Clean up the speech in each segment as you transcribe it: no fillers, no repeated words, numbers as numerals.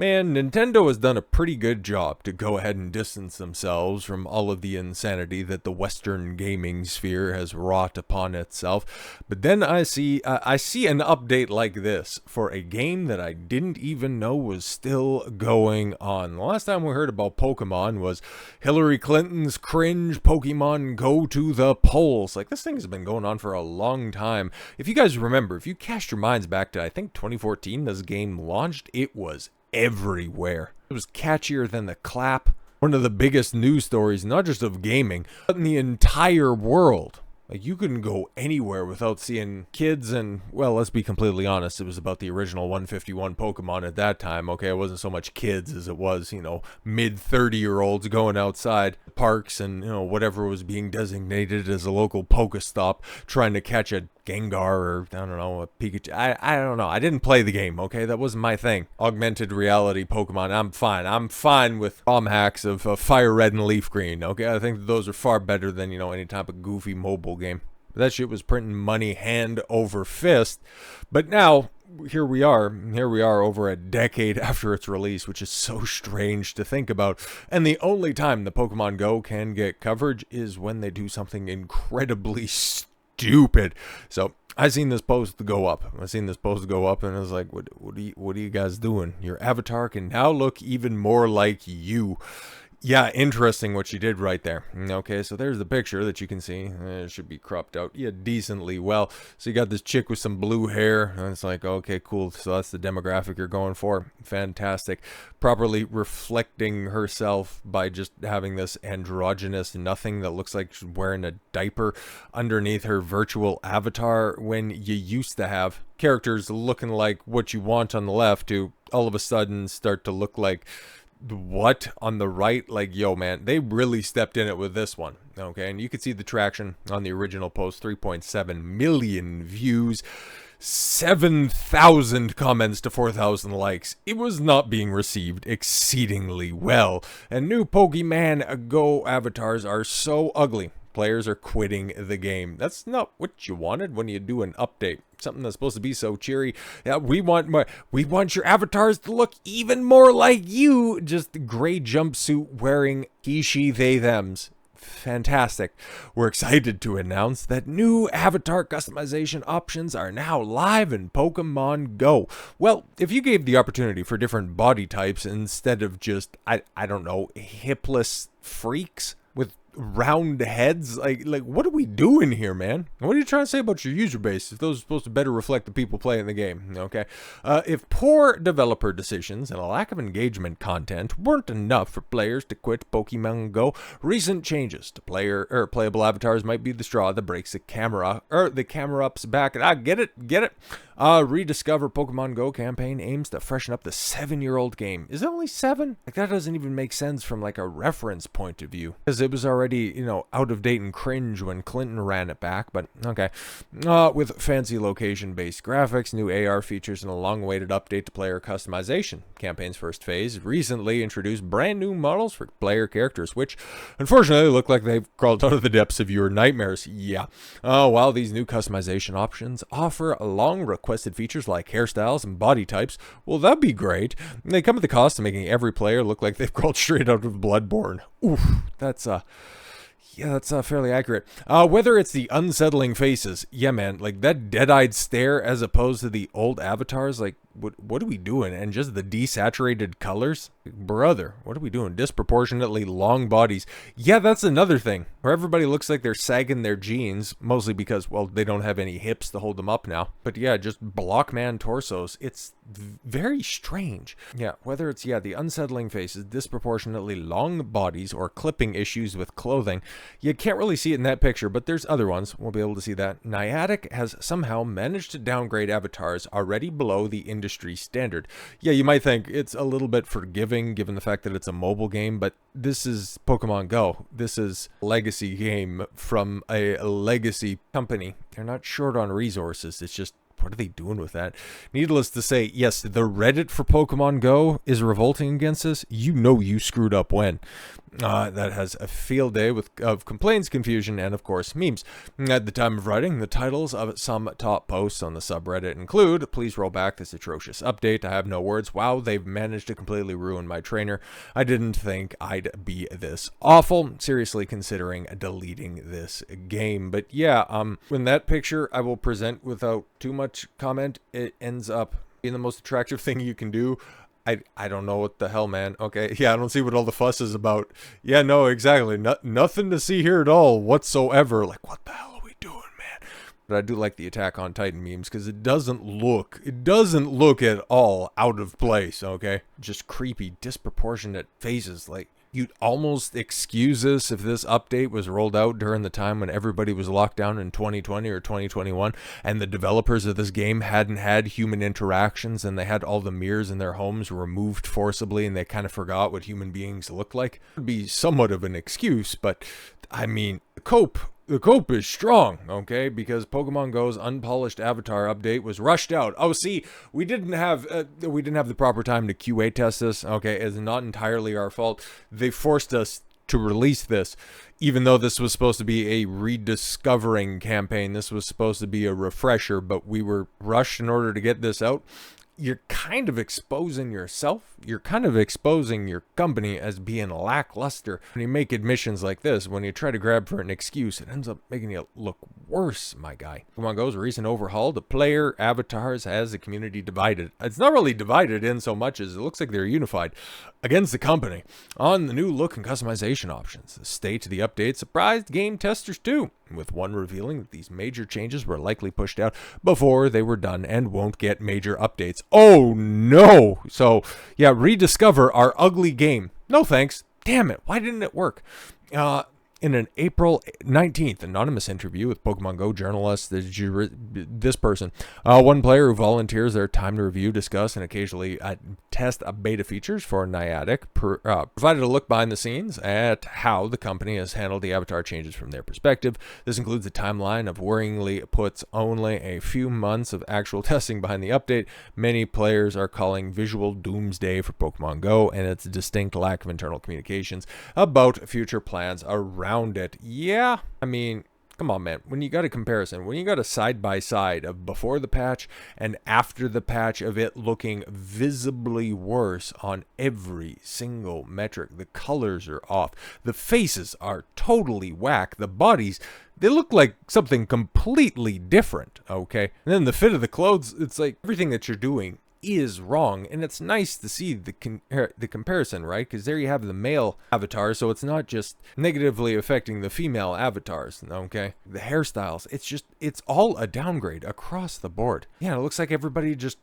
Man, Nintendo has done a pretty good job to go ahead and distance themselves from all of the insanity that the Western gaming sphere has wrought upon itself. But then I see an update like this for a game that I didn't even know was still going on. The last time we heard about Pokemon was Hillary Clinton's cringe Pokemon Go to the polls. Like, this thing has been going on for a long time. If you guys remember, if you cast your minds back to, I think, 2014, this game launched, it was everywhere. It was catchier than the clap. One of the biggest news stories, not just of gaming, but in the entire world. Like, you couldn't go anywhere without seeing kids and, well, let's be completely honest, it was about the original 151 Pokemon at that time, okay? It wasn't so much kids as it was, mid-30-year-olds going outside parks and, whatever was being designated as a local Pokestop, trying to catch a Gengar or, I don't know, a Pikachu. I don't know. I didn't play the game, okay? That wasn't my thing. Augmented reality Pokemon, I'm fine. I'm fine with ROM hacks of Fire Red and Leaf Green, okay? I think that those are far better than, any type of goofy mobile game. But that shit was printing money hand over fist. But now, here we are over a decade after its release, which is so strange to think about. And the only time the Pokemon Go can get coverage is when they do something incredibly stupid. So I seen this post go up. And I was like, what are you guys doing? Your avatar can now look even more like you. Yeah, interesting what she did right there. Okay, so there's the picture that you can see. It should be cropped out, decently well. So you got this chick with some blue hair, and it's like, okay, cool. So that's the demographic you're going for. Fantastic. Properly reflecting herself by just having this androgynous nothing that looks like she's wearing a diaper underneath her virtual avatar, when you used to have characters looking like what you want on the left to all of a sudden start to look like what on the right. Like, yo man, they really stepped in it with this one. Okay, and you could see the traction on the original post. 3.7 million views, 7,000 comments to 4,000 likes. It was not being received exceedingly well, and new Pokemon Go avatars are so ugly. Players are quitting the game. That's not what you wanted when you do an update. Something that's supposed to be so cheery. Yeah, we want your avatars to look even more like you. Just gray jumpsuit wearing he, she, they, thems. Fantastic. We're excited to announce that new avatar customization options are now live in Pokemon Go. Well, if you gave the opportunity for different body types instead of just, I don't know, hipless freaks with round heads, like what are we doing here, man? What are you trying to say about your user base if those are supposed to better reflect the people playing the game? Okay, if poor developer decisions and a lack of engagement content weren't enough for players to quit Pokemon Go, recent changes to playable avatars might be the straw that breaks the camera up's back. Get it. Rediscover Pokemon Go campaign aims to freshen up the 7-year-old game. Is it only 7? Like, that doesn't even make sense from like a reference point of view, because it was already, out of date and cringe when Clinton ran it back. But okay, with fancy location-based graphics, new AR features, and a long-awaited update to player customization. Campaign's first phase recently introduced brand new models for player characters, which unfortunately look like they've crawled out of the depths of your nightmares. Yeah. While these new customization options offer a long requested features like hairstyles and body types, well, that'd be great. They come at the cost of making every player look like they've crawled straight out of Bloodborne. Oof, that's fairly accurate. Whether it's the unsettling faces, yeah, man, like that dead-eyed stare as opposed to the old avatars, like, what are we doing? And just the desaturated colors? Brother, what are we doing? Disproportionately long bodies. Yeah, that's another thing, where everybody looks like they're sagging their jeans, mostly because, well, they don't have any hips to hold them up now. But yeah, just blockman torsos. It's very strange. Yeah, whether it's, the unsettling faces, disproportionately long bodies, or clipping issues with clothing, you can't really see it in that picture, but there's other ones. We'll be able to see that. Niantic has somehow managed to downgrade avatars already below the industry standard. Yeah, you might think it's a little bit forgiving given the fact that it's a mobile game, but this is Pokemon Go. This is a legacy game from a legacy company. They're not short on resources. It's just, what are they doing with that? Needless to say, yes, the Reddit for Pokemon Go is revolting against this. You know you screwed up when. that has a field day of complaints, confusion, and of course memes. At the time of writing, the titles of some top posts on the subreddit include, "Please roll back this atrocious update. I have no words. Wow, they've managed to completely ruin my trainer. I didn't think I'd be this awful. Seriously considering deleting this game." But yeah, when that picture I will present without too much comment, it ends up being the most attractive thing you can do. I don't know what the hell, man. Okay, yeah, I don't see what all the fuss is about. Yeah, no, exactly. Nothing to see here at all whatsoever. Like, what the hell are we doing, man? But I do like the Attack on Titan memes because it doesn't look at all out of place, okay? Just creepy, disproportionate faces. Like, you'd almost excuse this if this update was rolled out during the time when everybody was locked down in 2020 or 2021 and the developers of this game hadn't had human interactions and they had all the mirrors in their homes removed forcibly and they kind of forgot what human beings look like. It would be somewhat of an excuse, but I mean, the cope is strong, okay? Because Pokemon Go's unpolished avatar update was rushed out. Oh, see, we didn't have the proper time to QA test this, okay? It's not entirely our fault. They forced us to release this, even though this was supposed to be a rediscovering campaign. This was supposed to be a refresher, but we were rushed in order to get this out. You're kind of exposing yourself. You're kind of exposing your company as being lackluster. When you make admissions like this, when you try to grab for an excuse, it ends up making you look worse, my guy. Pokemon Go's recent overhaul, the player avatars has the community divided. It's not really divided in so much as it looks like they're unified against the company on the new look and customization options. The state of the update surprised game testers too, with one revealing that these major changes were likely pushed out before they were done and won't get major updates. Oh no! So yeah, rediscover our ugly game. No thanks. Damn it, why didn't it work? In an April 19th anonymous interview with Pokemon Go journalist, this person, one player who volunteers their time to review, discuss, and occasionally test beta features for Niantic, provided a look behind the scenes at how the company has handled the avatar changes from their perspective. This includes a timeline of worryingly puts only a few months of actual testing behind the update. Many players are calling visual doomsday for Pokemon Go and its distinct lack of internal communications about future plans around it. Yeah, I mean, come on, man. When you got a comparison, when you got a side-by-side of before the patch and after the patch of it looking visibly worse on every single metric, the colors are off, the faces are totally whack, the bodies, they look like something completely different, okay? And then the fit of the clothes, it's like everything that you're doing is wrong, and it's nice to see the comparison, right? Because there you have the male avatar, so it's not just negatively affecting the female avatars, okay? The hairstyles, it's all a downgrade across the board. Yeah, it looks like everybody just,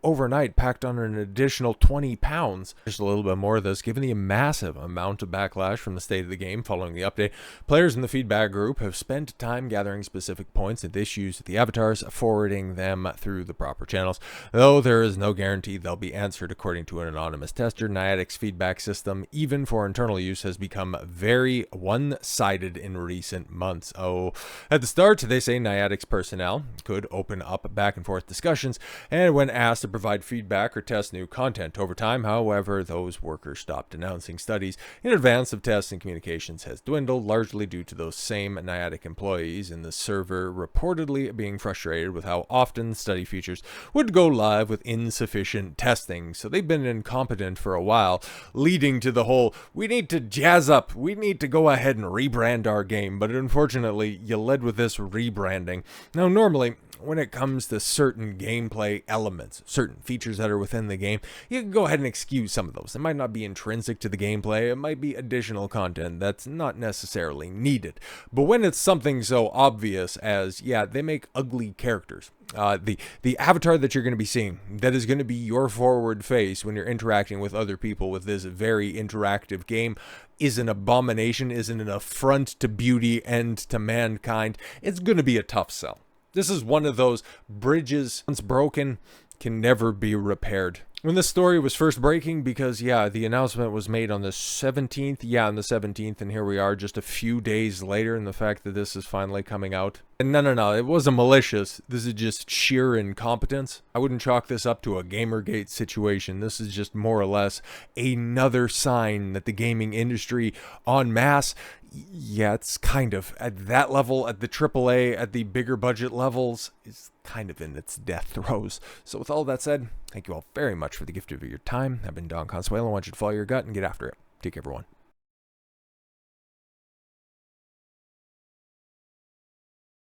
overnight packed on an additional 20 pounds. Just a little bit more of this, given the massive amount of backlash from the state of the game following the update. Players in the feedback group have spent time gathering specific points and issues with the avatars, forwarding them through the proper channels. Though there is no guarantee they'll be answered, according to an anonymous tester, Niantic's feedback system, even for internal use, has become very one-sided in recent months. Oh, at the start, they say Niantic's personnel could open up back and forth discussions, and when asked to provide feedback or test new content. Over time, however, those workers stopped announcing studies in advance of tests, and communications has dwindled, largely due to those same Niantic employees in the server reportedly being frustrated with how often study features would go live with insufficient testing. So they've been incompetent for a while, leading to the whole, we need to jazz up, we need to go ahead and rebrand our game. But unfortunately, you led with this rebranding. Now, normally, when it comes to certain gameplay elements, certain features that are within the game, you can go ahead and excuse some of those. It might not be intrinsic to the gameplay, it might be additional content that's not necessarily needed. But when it's something so obvious as, yeah, they make ugly characters, the avatar that you're going to be seeing, that is going to be your forward face when you're interacting with other people with this very interactive game, is an abomination, is an affront to beauty and to mankind. It's going to be a tough sell. This is one of those bridges once broken, can never be repaired. When this story was first breaking, because yeah, the announcement was made on the 17th, on the 17th, and here we are just a few days later, and the fact that this is finally coming out. And no, it wasn't malicious. This is just sheer incompetence. I wouldn't chalk this up to a Gamergate situation. This is just more or less another sign that the gaming industry en masse, yeah, it's kind of at that level, at the AAA, at the bigger budget levels, is kind of in its death throes. So with all that said, thank you all very much for the gift of your time. I've been Don Consuelo. I want you to follow your gut and get after it. Take care, everyone.